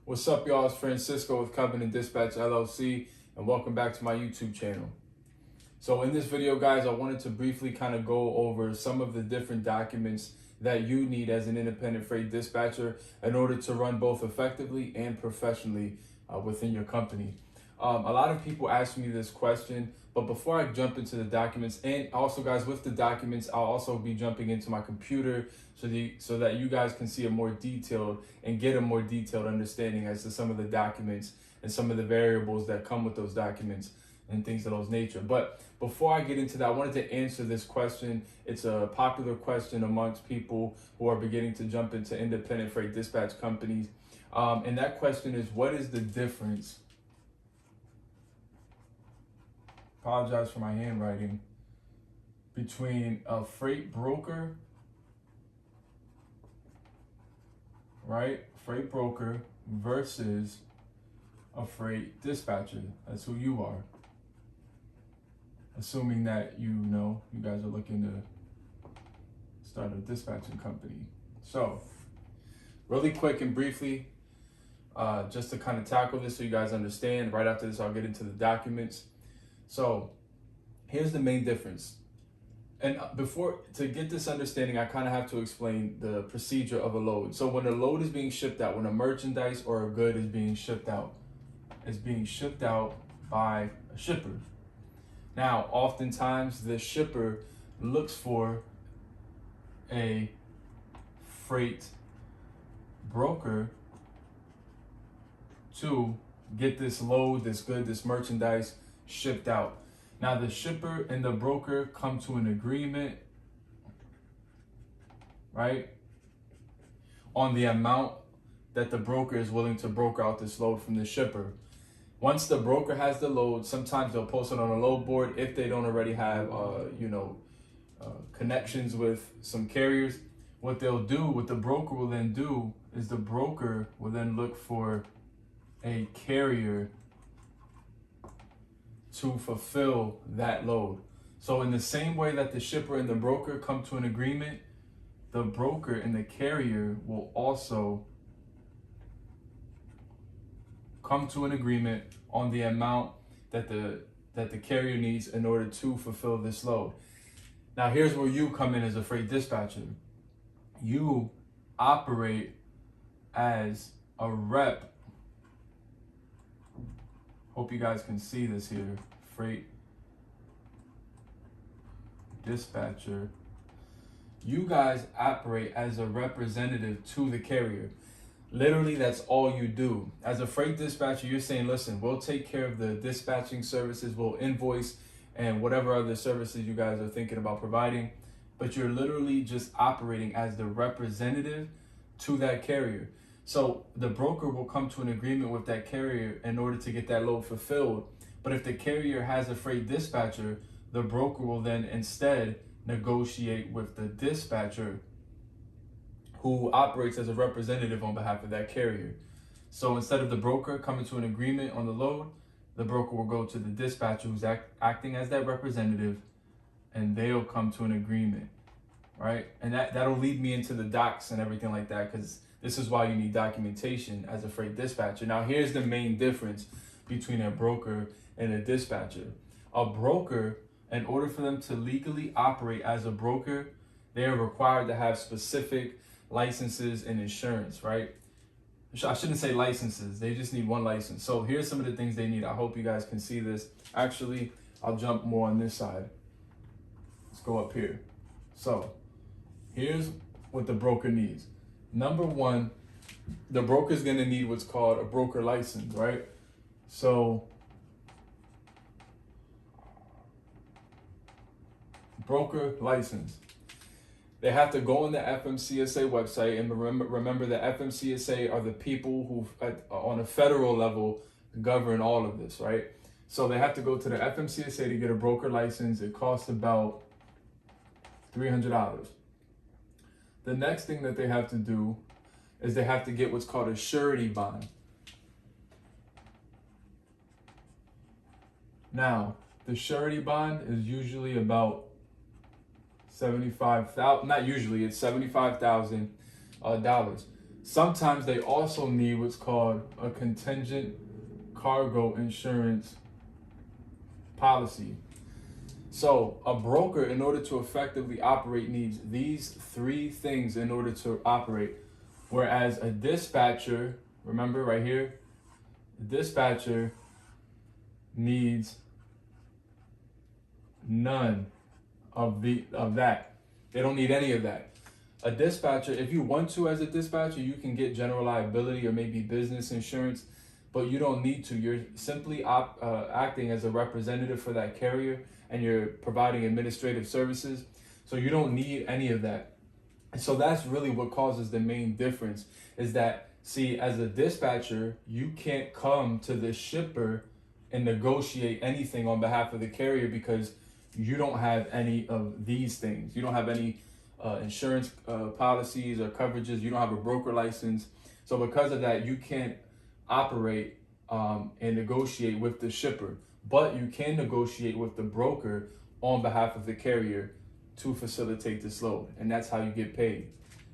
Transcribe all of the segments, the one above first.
What's up, y'all? It's Francisco with Covenant Dispatch LLC, and welcome back to my YouTube channel. So in this video, guys, I wanted to briefly kind of go over some of the different documents that you need as an independent freight dispatcher in order to run both effectively and professionally within your company. A lot of people ask me this question, but before I jump into the documents, and also, guys, with the documents, I'll also be jumping into my computer so that you guys can see a more detailed and get a more detailed understanding as to some of the documents and some of the variables that come with those documents and things of those nature. But before I get into that, I wanted to answer this question. It's a popular question amongst people who are beginning to jump into independent freight dispatch companies. And that question is, what is the difference? Apologize for my handwriting. Between a freight broker, right? Freight broker versus a freight dispatcher. That's who you are. Assuming that you guys are looking to start a dispatching company. So, really quick and briefly, just to kind of tackle this so you guys understand. Right after this, I'll get into the documents. So, here's the main difference. And to get this understanding, I kind of have to explain the procedure of a load. So when a load is being shipped out, when a merchandise or a good is being shipped out, it's being shipped out by a shipper. Now, oftentimes the shipper looks for a freight broker to get this load, this good, this merchandise shipped out. Now, the shipper and the broker come to an agreement, right, on the amount that the broker is willing to broker out this load from the shipper. Once the broker has the load, sometimes they'll post it on a load board if they don't already have, connections with some carriers. What the broker will then do is the broker will then look for a carrier to fulfill that load. So in the same way that the shipper and the broker come to an agreement, the broker and the carrier will also come to an agreement on the amount that the carrier needs in order to fulfill this load. Now, here's where you come in as a freight dispatcher. You operate as a rep. Hope you guys can see this here. Freight dispatcher. You guys operate as a representative to the carrier. Literally, that's all you do. As a freight dispatcher, you're saying, listen, we'll take care of the dispatching services, we'll invoice and whatever other services you guys are thinking about providing. But you're literally just operating as the representative to that carrier. So the broker will come to an agreement with that carrier in order to get that load fulfilled. But if the carrier has a freight dispatcher, the broker will then instead negotiate with the dispatcher who operates as a representative on behalf of that carrier. So instead of the broker coming to an agreement on the load, the broker will go to the dispatcher who's acting as that representative, and they'll come to an agreement, right? And that'll lead me into the docs and everything like that, because this is why you need documentation as a freight dispatcher. Now, here's the main difference between a broker and a dispatcher. A broker, in order for them to legally operate as a broker, they are required to have specific licenses and insurance, right? I shouldn't say licenses. They just need one license. So here's some of the things they need. I hope you guys can see this. Actually, I'll jump more on this side. Let's go up here. So here's what the broker needs. Number one, the broker is going to need what's called a broker license, right? So broker license. They have to go on the FMCSA website, and remember the FMCSA are the people who, on a federal level, govern all of this, right? So they have to go to the FMCSA to get a broker license. It costs about $300. The next thing that they have to do is they have to get what's called a surety bond. Now, the surety bond is usually about $75,000. Not usually, it's $75,000. Sometimes they also need what's called a contingent cargo insurance policy. So a broker, in order to effectively operate, needs these three things in order to operate. Whereas a dispatcher, remember right here, the dispatcher needs none of that. They don't need any of that. A dispatcher, if you want to as a dispatcher, you can get general liability or maybe business insurance, but you don't need to. You're simply acting as a representative for that carrier, and you're providing administrative services. So you don't need any of that. And so that's really what causes the main difference, is that, see, as a dispatcher, you can't come to the shipper and negotiate anything on behalf of the carrier because you don't have any of these things. You don't have any insurance policies or coverages. You don't have a broker license. So because of that, you can't operate and negotiate with the shipper, but you can negotiate with the broker on behalf of the carrier to facilitate this load, and that's how you get paid.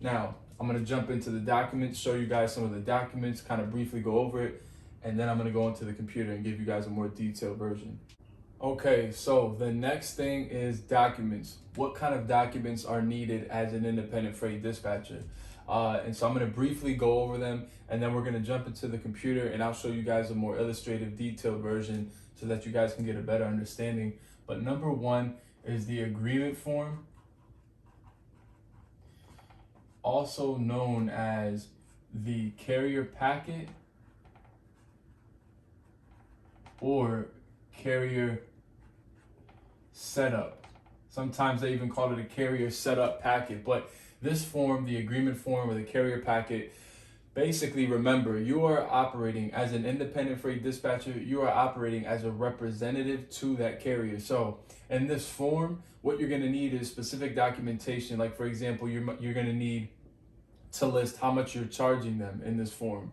Now, I'm gonna jump into the documents, show you guys some of the documents, kind of briefly go over it, and then I'm gonna go into the computer and give you guys a more detailed version. Okay, so the next thing is documents. What kind of documents are needed as an independent freight dispatcher? And so I'm gonna briefly go over them, and then we're gonna jump into the computer and I'll show you guys a more illustrative, detailed version so that you guys can get a better understanding. But number one is the agreement form, also known as the carrier packet or carrier setup. Sometimes they even call it a carrier setup packet, but this form, the agreement form or the carrier packet, basically, remember, you are operating as an independent freight dispatcher. You are operating as a representative to that carrier. So in this form, what you're going to need is specific documentation. Like, for example, you're going to need to list how much you're charging them in this form,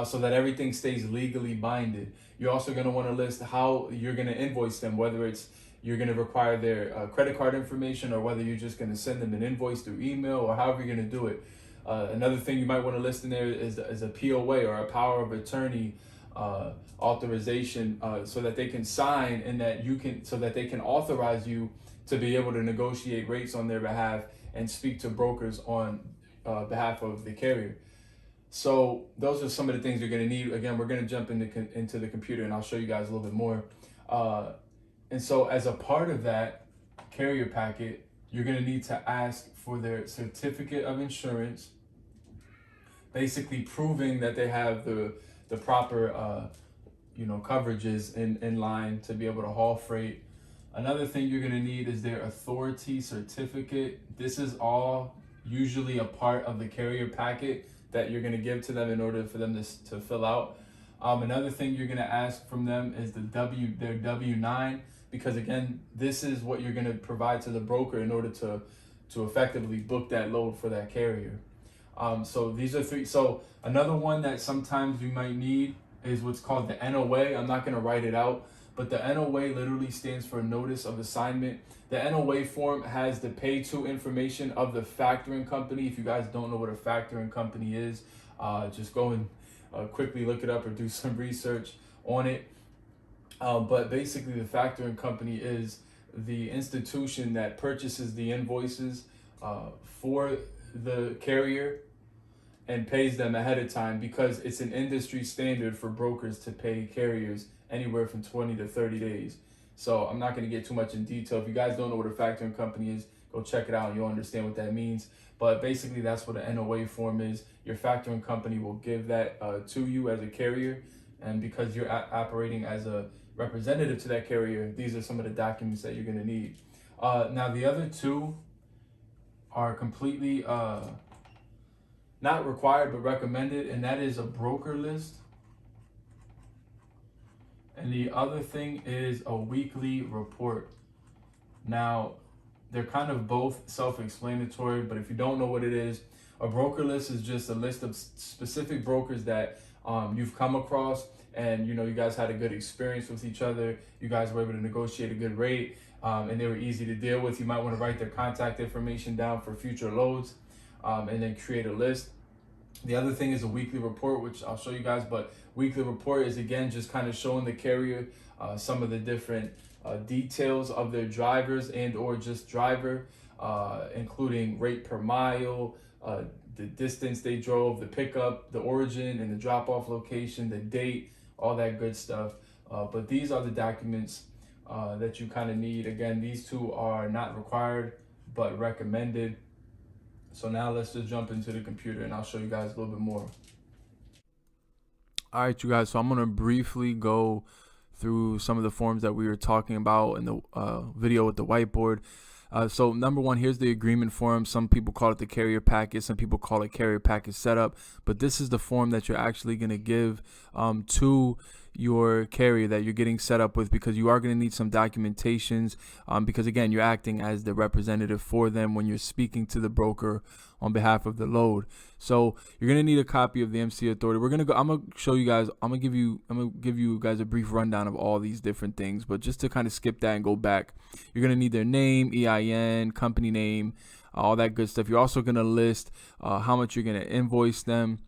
so that everything stays legally binded. You're also going to want to list how you're going to invoice them, whether it's you're going to require their credit card information, or whether you're just going to send them an invoice through email, or however you're going to do it. Another thing you might want to list in there is a POA, or a power of attorney authorization, so that they can sign, and so that they can authorize you to be able to negotiate rates on their behalf and speak to brokers on behalf of the carrier. So those are some of the things you're going to need. Again, we're going to jump into the computer and I'll show you guys a little bit more. And so as a part of that carrier packet, you're going to need to ask for their certificate of insurance, basically proving that they have the proper coverages in line to be able to haul freight. Another thing you're going to need is their authority certificate. This is all usually a part of the carrier packet that you're going to give to them in order for them to fill out. Another thing you're going to ask from them is their W-9, because again, this is what you're going to provide to the broker in order to effectively book that load for that carrier. So these are three. So another one that sometimes you might need is what's called the NOA. I'm not going to write it out, but the NOA literally stands for Notice of Assignment. The NOA form has the pay to information of the factoring company. If you guys don't know what a factoring company is, just go and quickly look it up or do some research on it. But basically, the factoring company is the institution that purchases the invoices for the carrier and pays them ahead of time, because it's an industry standard for brokers to pay carriers anywhere from 20 to 30 days. So I'm not going to get too much in detail. If you guys don't know what a factoring company is, go check it out and you'll understand what that means. But basically, that's what an NOA form is. Your factoring company will give that to you as a carrier. And because you're operating as a representative to that carrier, these are some of the documents that you're going to need. Now, the other two are completely not required, but recommended, and that is a broker list. And the other thing is a weekly report. Now, they're kind of both self-explanatory, but if you don't know what it is, a broker list is just a list of specific brokers that you've come across, and you guys had a good experience with each other. You guys were able to negotiate a good rate, and they were easy to deal with. You might want to write their contact information down for future loads, and then create a list. The other thing is a weekly report, which I'll show you guys, but weekly report is again just kind of showing the carrier some of the different details of their drivers and or just driver, including rate per mile, the distance they drove, the pickup, the origin and the drop-off location, the date, all that good stuff. But these are the documents that you kind of need. Again, these two are not required, but recommended. So now let's just jump into the computer and I'll show you guys a little bit more. All right, you guys, so I'm going to briefly go through some of the forms that we were talking about in the video with the whiteboard. So number one, here's the agreement form. Some people call it the carrier package. Some people call it carrier package setup. But this is the form that you're actually going to give to your carrier that you're getting set up with, because you are going to need some documentations because again, you're acting as the representative for them when you're speaking to the broker on behalf of the load. So you're going to need a copy of the MC authority. I'm going to show you guys, I'm going to give you guys a brief rundown of all these different things, but just to kind of skip that and go back, you're going to need their name, EIN, company name, all that good stuff. You're also going to list how much you're going to invoice them,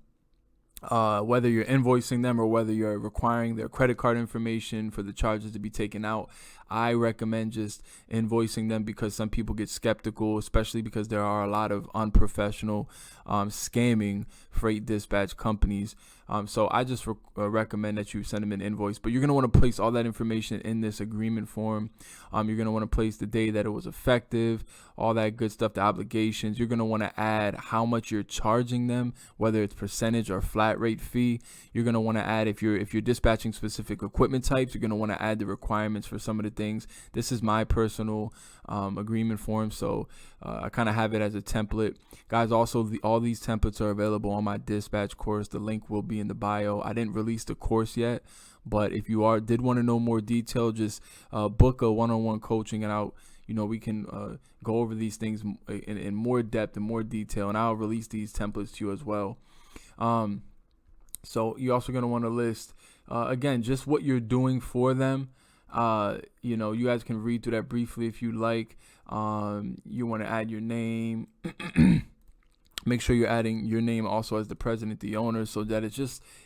whether you're invoicing them or whether you're requiring their credit card information for the charges to be taken out. I recommend just invoicing them because some people get skeptical, especially because there are a lot of unprofessional scamming freight dispatch companies. So I just recommend that you send them an invoice, but you're going to want to place all that information in this agreement form. You're going to want to place the day that it was effective, all that good stuff, the obligations. You're going to want to add how much you're charging them, whether it's percentage or flat rate fee. You're going to want to add, if you're dispatching specific equipment types, you're going to want to add the requirements for some of the things. This is my personal agreement form, so I kind of have it as a template. Guys, also all these templates are available on my dispatch course. The link will be in the bio. I didn't release the course yet, but if you did want to know more detail, just book a one-on-one coaching and we can go over these things in more depth and more detail, and I'll release these templates to you as well. So you're also going to want to list again just what you're doing for them. You guys can read through that briefly if you like. You want to add your name. Make sure you're adding your name also as the president, the owner, so that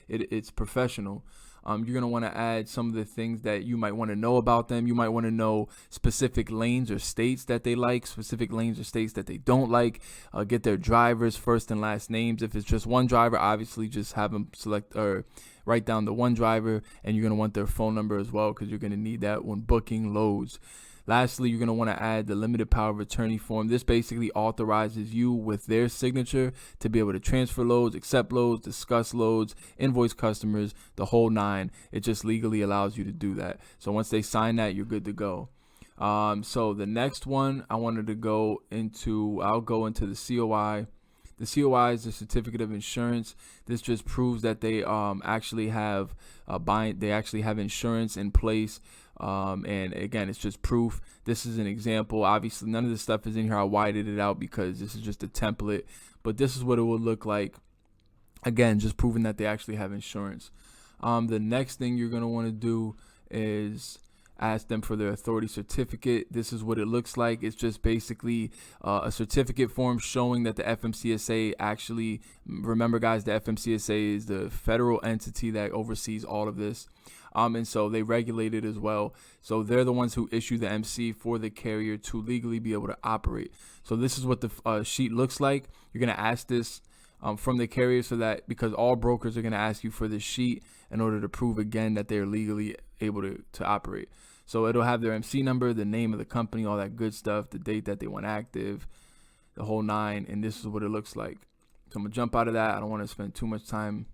it's professional. You're going to want to add some of the things that you might want to know about them. You might want to know specific lanes or states that they like, specific lanes or states that they don't like. Get their drivers' first and last names. If it's just one driver, obviously just have them select or write down the one driver, and you're going to want their phone number as well, because you're going to need that when booking loads. Lastly, you're going to want to add the limited power of attorney form. This basically authorizes you with their signature to be able to transfer loads, accept loads, discuss loads, invoice customers, the whole nine. It just legally allows you to do that. So once they sign that, you're good to go. So the next one I wanted to go into, I'll go into the COI. The COI is the certificate of insurance. This just proves that they actually have insurance in place. And again, it's just proof. This is an example. Obviously, none of this stuff is in here. I widened it out because this is just a template, but this is what it will look like. Again, just proving that they actually have insurance. The next thing you're going to want to do is ask them for their authority certificate. This is what it looks like. It's just basically a certificate form showing that the FMCSA actually, remember guys, the FMCSA is the federal entity that oversees all of this. And so they regulate it as well. So they're the ones who issue the MC for the carrier to legally be able to operate. So this is what the sheet looks like. You're going to ask this from the carrier, so that because all brokers are going to ask you for this sheet in order to prove again that they're legally able to operate. So it'll have their MC number, the name of the company, all that good stuff, the date that they went active, the whole nine, and this is what it looks like. So I'm going to jump out of that. I don't want to spend too much time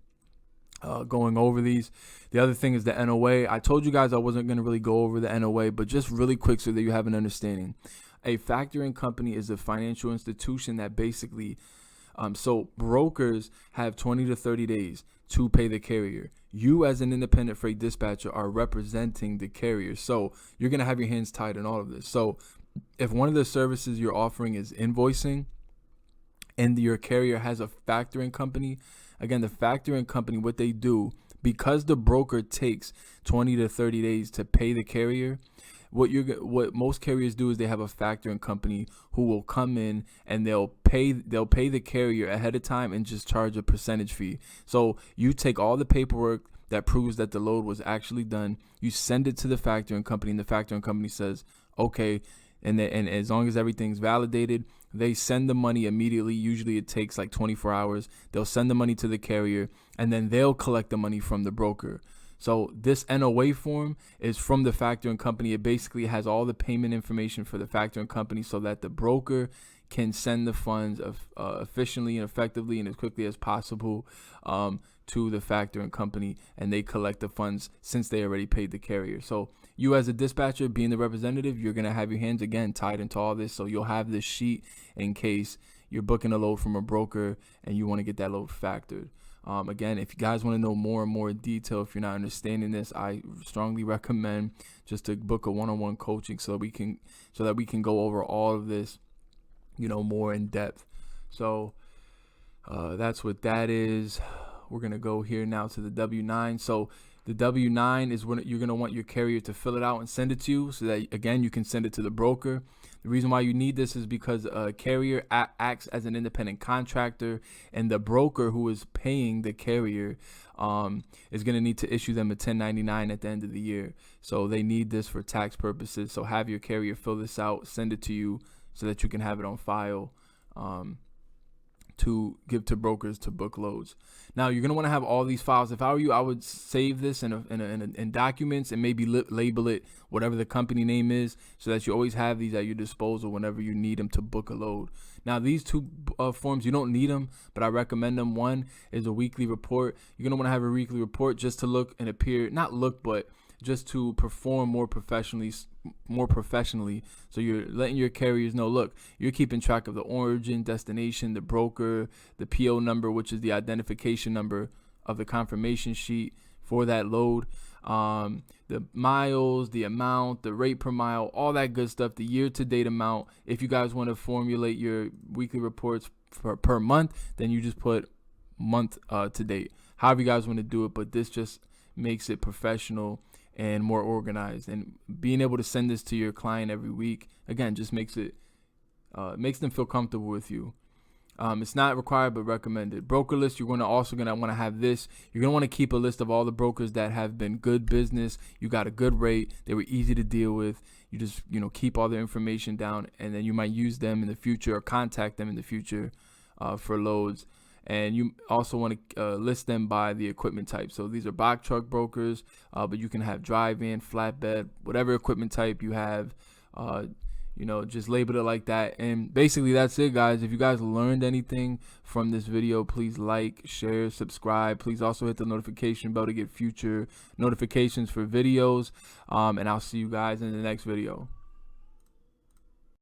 going over these. The other thing is the NOA. I told you guys I wasn't going to really go over the NOA, but just really quick so that you have an understanding. A factoring company is a financial institution that basically, so brokers have 20 to 30 days to pay the carrier. You as an independent freight dispatcher are representing the carrier. So you're going to have your hands tied in all of this. So if one of the services you're offering is invoicing and your carrier has a factoring company, again, the factoring company, what they do, because the broker takes 20 to 30 days to pay the carrier, what most carriers do is they have a factoring company who will come in and they'll pay the carrier ahead of time and just charge a percentage fee. So you take all the paperwork that proves that the load was actually done, you send it to the factoring company, and the factoring company says, okay, and as long as everything's validated, they send the money immediately. Usually it takes like 24 hours. They'll send the money to the carrier, and then they'll collect the money from the broker. So this NOA form is from the factoring company. It basically has all the payment information for the factoring company so that the broker can send the funds efficiently and effectively and as quickly as possible to the factoring company, and they collect the funds since they already paid the carrier. So you as a dispatcher, being the representative, you're going to have your hands again tied into all this. So you'll have this sheet in case you're booking a load from a broker and you want to get that load factored. Again, if you guys want to know more and more detail, if you're not understanding this, I strongly recommend just to book a one-on-one coaching so that we can go over all of this, more in depth. So that's what that is. We're going to go here now to the W-9. So the W-9 is when you're going to want your carrier to fill it out and send it to you so that, again, you can send it to the broker. The reason why you need this is because a carrier acts as an independent contractor, and the broker who is paying the carrier is going to need to issue them a 1099 at the end of the year. So they need this for tax purposes. So have your carrier fill this out, send it to you so that you can have it on file to give to brokers to book loads. Now you're gonna want to have all these files. If I were you, I would save this in documents and maybe label it whatever the company name is, so that you always have these at your disposal whenever you need them to book a load. Now these two forms, you don't need them, but I recommend them. One is a weekly report. You're gonna want to have a weekly report just to look and appear, but just to perform more professionally. So you're letting your carriers know, look, you're keeping track of the origin, destination, the broker, the PO number, which is the identification number of the confirmation sheet for that load, the miles, the amount, the rate per mile, all that good stuff, the year-to-date amount. If you guys want to formulate your weekly reports per month, then you just put month to date, however you guys want to do it. But this just makes it professional and more organized, and being able to send this to your client every week, again, just makes them feel comfortable with you. It's not required but recommended. Broker list, you're also gonna want to have this. You're gonna want to keep a list of all the brokers that have been good business. You got a good rate, they were easy to deal with. You just keep all their information down, and then you might use them in the future or contact them in the future for loads. And you also want to list them by the equipment type. So these are box truck brokers, but you can have dry van, flatbed, whatever equipment type you have, just label it like that. And basically that's it, guys. If you guys learned anything from this video, please like, share, subscribe. Please also hit the notification bell to get future notifications for videos. And I'll see you guys in the next video.